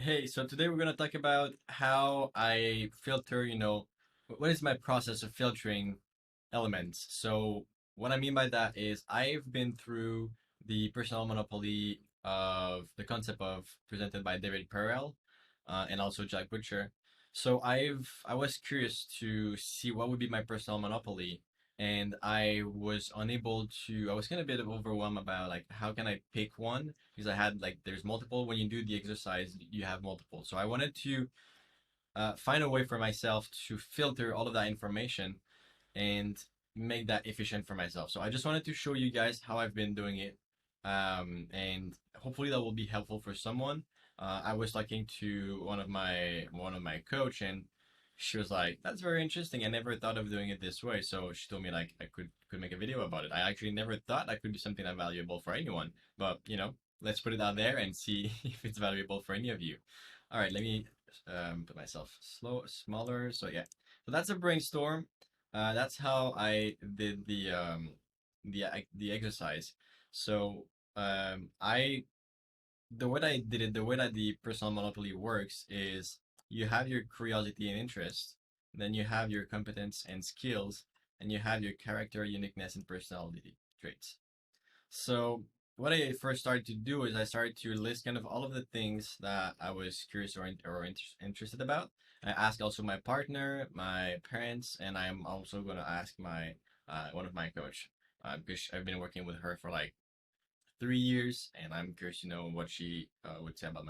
Hey, so today we're going to talk about how I filter, what is my process of filtering elements. So, what I mean by that is I've been through the personal monopoly of the concept of presented by David Perell and also Jack Butcher. So, I was curious to see what would be my personal monopoly, and I was kind of a bit overwhelmed about like how can I pick one because I had like there's multiple. When you do the exercise, you have multiple. So I wanted to find a way for myself to filter all of that information and make that efficient for myself. So I just wanted to show you guys how I've been doing it, and hopefully that will be helpful for someone. I was talking to one of my coach, and she was like, "That's very interesting. I never thought of doing it this way." So she told me like I could make a video about it. I actually never thought I could do something that valuable for anyone, but let's put it out there and see if it's valuable for any of you. All right, let me put myself smaller. So yeah, so that's a brainstorm. That's how I did the exercise. So I the way I did it, the way that the personal monopoly works is you have your curiosity and interest, then you have your competence and skills, and you have your character, uniqueness, and personality traits. So what I first started to do is I started to list kind of all of the things that I was curious interested about. I asked also my partner, my parents, and I'm also going to ask my one of my coach because I've been working with her for like 3 years, and I'm curious to know what she would say about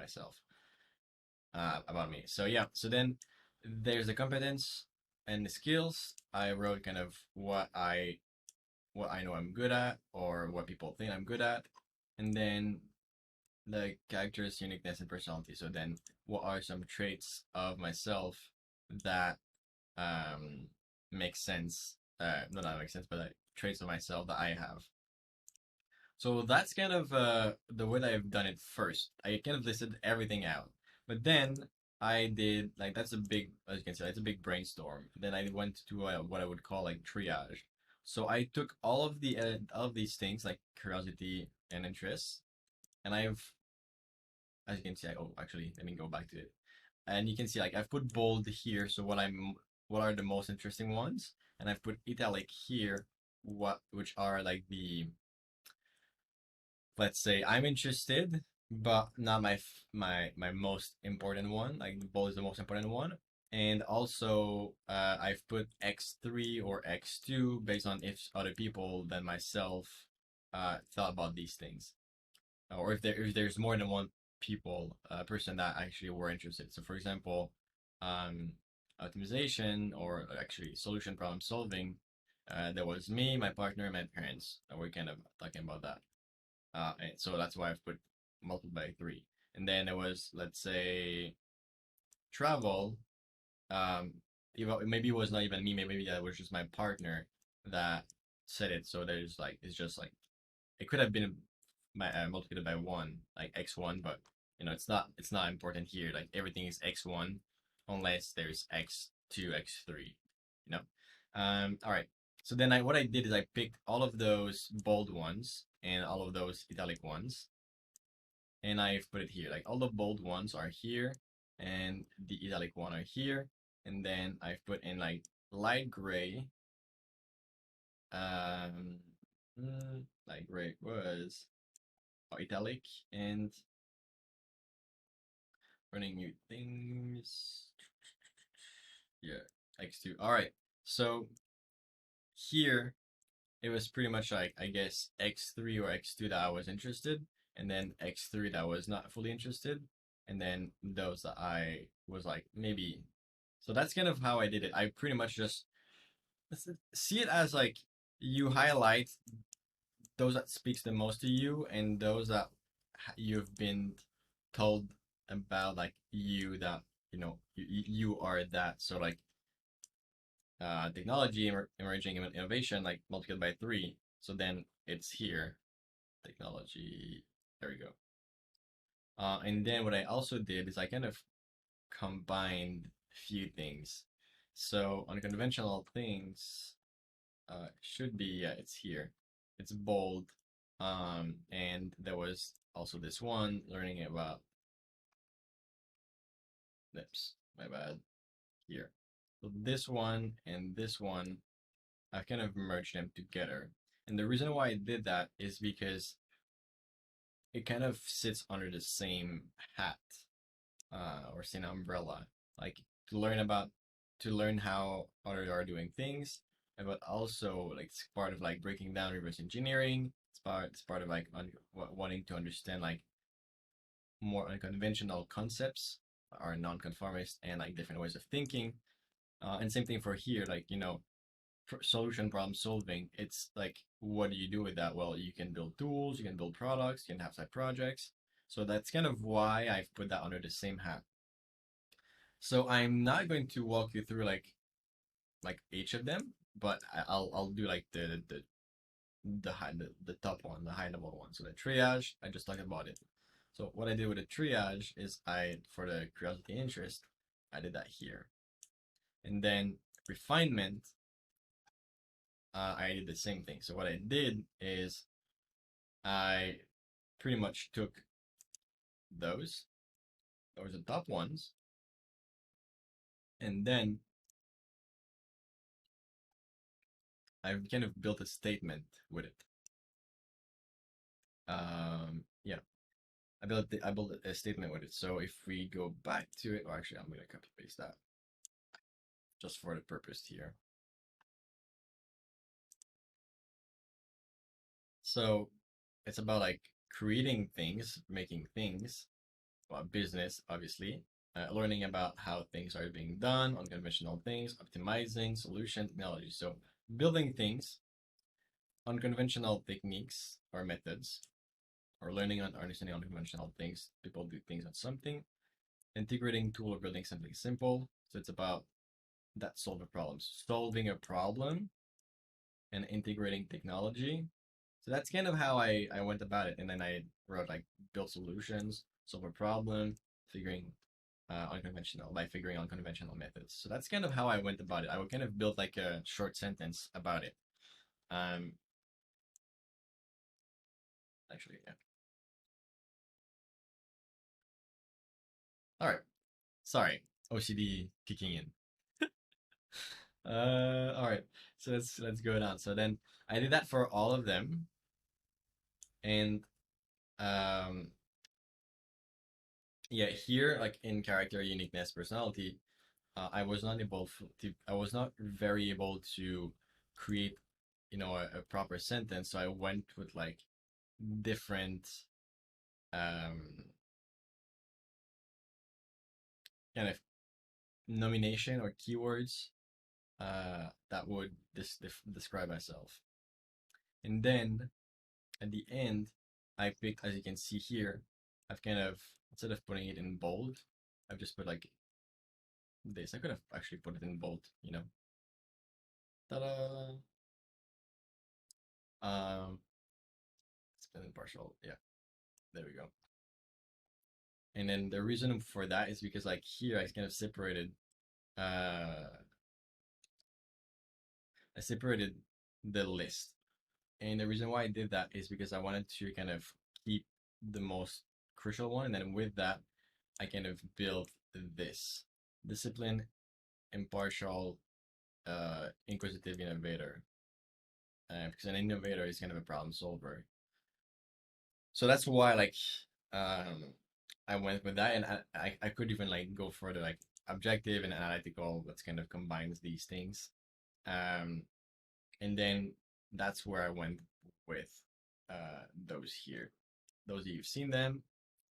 me. So yeah, so then there's the competence and the skills. I wrote kind of what I know I'm good at or what people think I'm good at. And then the characters, uniqueness, and personality. So then what are some traits of myself that make sense? No, not make sense, but like traits of myself that I have. So that's kind of the way that I've done it first. I kind of listed everything out. But then I did like that's a big, as you can see, it's a big brainstorm. Then I went to what I would call like triage. So I took all of these things like curiosity and interest, and as you can see, oh, actually, let me go back to it. And you can see like I've put bold here, so what are the most interesting ones, and I've put italic here, which are like the, let's say I'm interested, but not my most important one. Like the ball is the most important one. And also, I've put X3 or X2 based on if other people than myself thought about these things, or if there's more than one person that actually were interested. So, for example, um, optimization or actually solution problem solving. There was me, my partner, and my parents. We're kind of talking about that. And so that's why I've put multiplied by three. And then it was, let's say, travel. Um, maybe it was not even me. Maybe that was just my partner that said it. So there's like, it's just like, it could have been multiplied by one, like x1, but it's not important here. Like everything is x1 unless there's x2, x3. You know. All right. So then what I did is I picked all of those bold ones and all of those italic ones, and I've put it here. Like all the bold ones are here, and the italic one are here, and then I've put in like light gray. Um, Light gray was italic and running new things. Yeah, X2. All right. So here it was pretty much like I guess X3 or X2 that I was interested, and then X3 that was not fully interested, and then those that I was like maybe. So that's kind of how I did it. I pretty much just see it as like you highlight those that speaks the most to you and those that you've been told about like you that you are that. So like technology emerging innovation like multiplied by three. So then it's here technology. There we go. And then what I also did is I kind of combined a few things. So unconventional things should be, yeah, it's here. It's bold. And there was also this one learning about Oops, my bad. Here. So this one and this one, I've kind of merged them together. And the reason why I did that is because it kind of sits under the same hat, or same umbrella. Like to learn about, to learn how others are doing things, but also like it's part of like breaking down reverse engineering. It's part of like wanting to understand like more unconventional concepts or non-conformist and like different ways of thinking. And same thing for here, like solution problem solving. It's like, what do you do with that? Well, you can build tools, you can build products, you can have side projects. So that's kind of why I've put that under the same hat. So I'm not going to walk you through like each of them, but I'll do like the top one, the high level one. So the triage, I just talked about it. So what I did with the triage is for the curiosity interest, I did that here. And then refinement, I did the same thing. So what I did is I pretty much took those are the top ones, and then I've kind of built a statement with it. Yeah, I built a statement with it. So if we go back to it, or actually I'm gonna copy paste that just for the purpose here. So it's about like creating things, making things, well, business, obviously, learning about how things are being done, unconventional things, optimizing solution technology. So building things, unconventional techniques or methods, or learning and understanding unconventional things. People do things on something, integrating tool or building something simple. So it's about that solving a problem and integrating technology. So that's kind of how I went about it. And then I wrote like build solutions, solve a problem, figuring figuring unconventional methods. So that's kind of how I went about it. I would kind of build like a short sentence about it. Um, Actually, yeah. All right. Sorry, OCD kicking in. All right. So let's go down. So then I did that for all of them, and um, yeah, here like in character, uniqueness, personality, I was not very able to create, a proper sentence. So I went with like different um kind of nomination or keywords that would describe myself. And then at the end, I picked, as you can see here, I've kind of, instead of putting it in bold, I've just put like this. I could have actually put it in bold, Ta-da! It's been partial. Yeah, there we go. And then the reason for that is because like here I kind of uh, I separated the list. And the reason why I did that is because I wanted to kind of keep the most crucial one. And then with that, I kind of built this discipline, impartial, inquisitive innovator. Because an innovator is kind of a problem solver. So that's why like um, I went with that, and I could even like go further, like objective and analytical, that kind of combines these things. Um, and then that's where I went with those here. Those of you've seen them,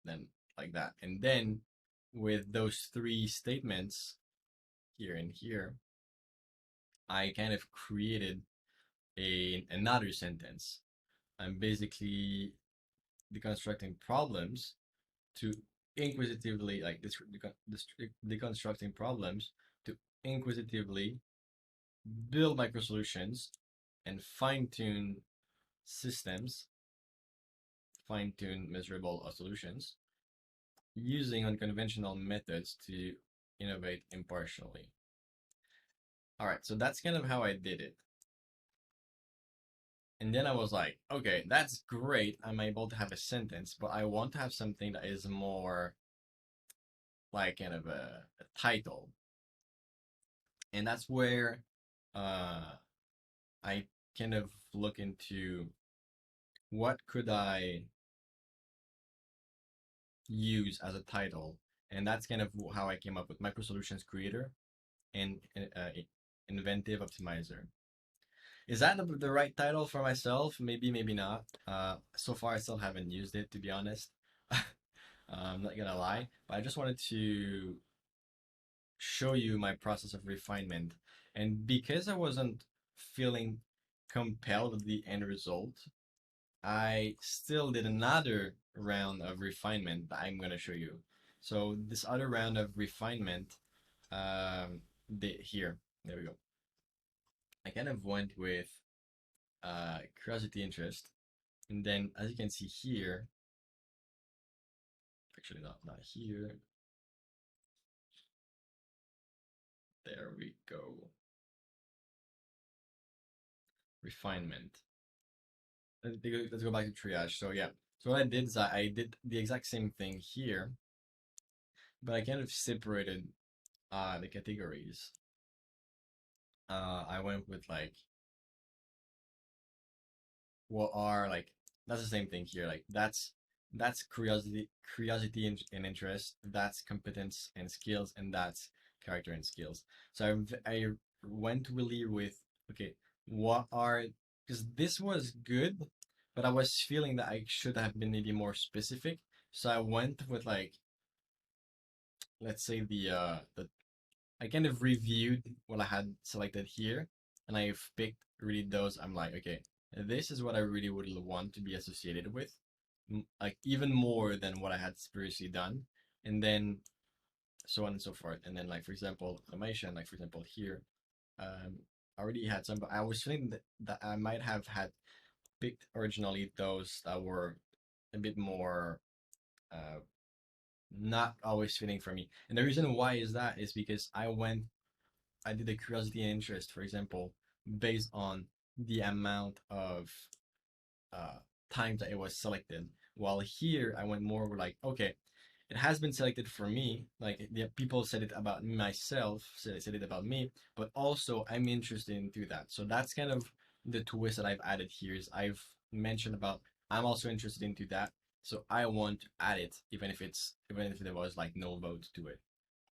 then like that. And then with those three statements here and here, I kind of created another sentence. I'm basically deconstructing problems to inquisitively, like deconstructing problems to inquisitively build micro solutions and fine tune systems, fine tune measurable solutions using unconventional methods to innovate impartially. All right, so that's kind of how I did it. And then I was like, okay, that's great. I'm able to have a sentence, but I want to have something that is more like kind of a title, and that's where uh, I kind of look into what could I use as a title, and that's kind of how I came up with Micro Solutions Creator and Inventive Optimizer. Is that the right title for myself? Maybe, maybe not. So far, I still haven't used it, to be honest. I'm not gonna lie, but I just wanted to show you my process of refinement. And because I wasn't feeling compelled with the end result, I still did another round of refinement that I'm gonna show you. So this other round of refinement, here, there we go. I kind of went with curiosity interest, and then as you can see here, actually not here. There we go. Refinement. Let's go back to triage. So yeah, so what I did is I did the exact same thing here, but I kind of separated the categories. I went with like what are like that's the same thing here. Like that's curiosity and interest. That's competence and skills, and that's character and skills. So I went really with okay, what are because this was good, but I was feeling that I should have been maybe more specific. So I went with like let's say the I kind of reviewed what I had selected here, and I've picked really those. I'm like, okay, this is what I really would want to be associated with, like even more than what I had previously done, and then so on and so forth. And then, like for example, automation, like for example here, I already had some, but I was feeling that I might have had picked originally those that were a bit more uh, not always fitting for me. And the reason why is that is because I did a curiosity and interest, for example, based on the amount of uh, times that it was selected. While here, I went more with like, okay, it has been selected for me. Like the people said it about myself, said it about me, but also I'm interested into that. So that's kind of the twist that I've added here. Is I've mentioned about I'm also interested into that. So I want to add it, even if there was like no vote to it,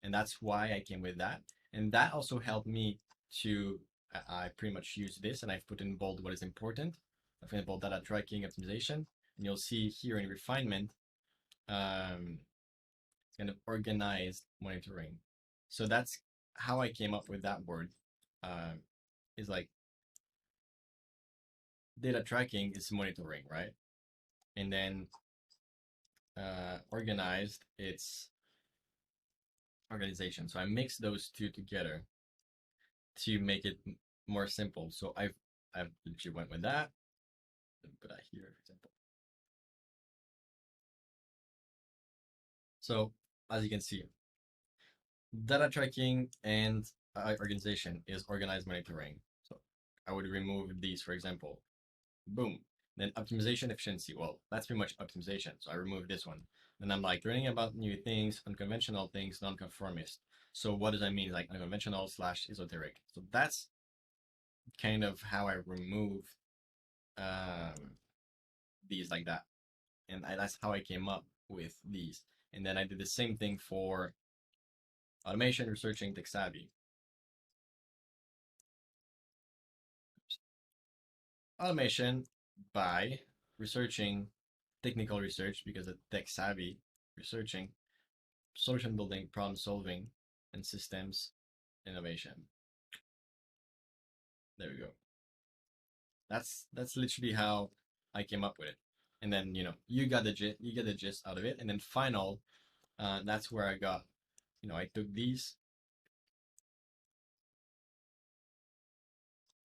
and that's why I came with that. And that also helped me to I pretty much use this, and I've put in bold what is important. For example, data tracking optimization, and you'll see here in refinement, um, kind of organized monitoring. So that's how I came up with that word. Uh, is like data tracking is monitoring, right? And then organized, it's organization. So I mix those two together to make it more simple. So I've literally went with that. Put that here, for example. So as you can see, data tracking and organization is organized monitoring. So I would remove these, for example. Boom. Then optimization efficiency. Well, that's pretty much optimization. So I remove this one. Then I'm like learning about new things, unconventional things, nonconformist. So what does that mean? Like unconventional / esoteric. So that's kind of how I remove um, these like that. And that's how I came up with these. And then I did the same thing for automation, researching, tech savvy. Automation by researching technical research because of tech savvy, researching, solution building, problem solving, and systems innovation. There we go. That's literally how I came up with it. And then you got you get the gist out of it. And then final, that's where I got, I took these.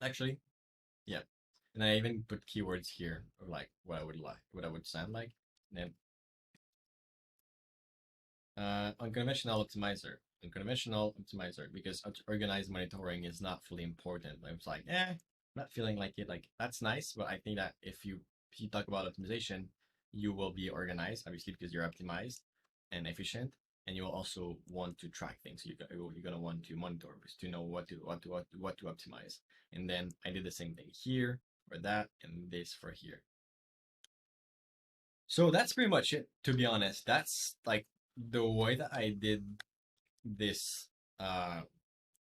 Actually, yeah. And I even put keywords here of like what I would sound like. And then unconventional optimizer. Unconventional optimizer because organized monitoring is not fully important. I was like, not feeling like it. Like that's nice, but I think that if you talk about optimization, you will be organized, obviously because you're optimized and efficient. and you'll also want to track things. You're gonna want to monitor to know what to optimize. And then I did the same thing here for that, and this for here. So that's pretty much it, to be honest. That's like the way that I did this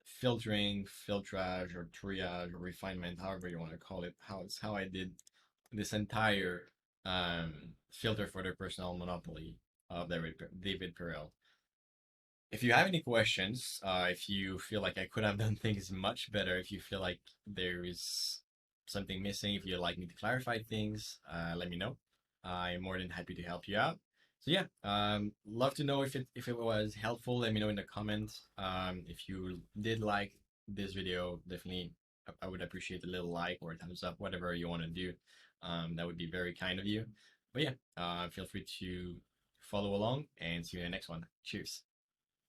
filtering, filtrage, or triage, or refinement, however you want to call it. How I did this entire filter for the personal monopoly of David Perell. If you have any questions, if you feel like I could have done things much better, if you feel like there is something missing, if you'd like me to clarify things, let me know. I'm more than happy to help you out. So yeah, love to know if it was helpful. Let me know in the comments. If you did like this video, definitely I would appreciate a little like or a thumbs up, whatever you want to do. That would be very kind of you. But yeah, feel free to follow along and see you in the next one. Cheers.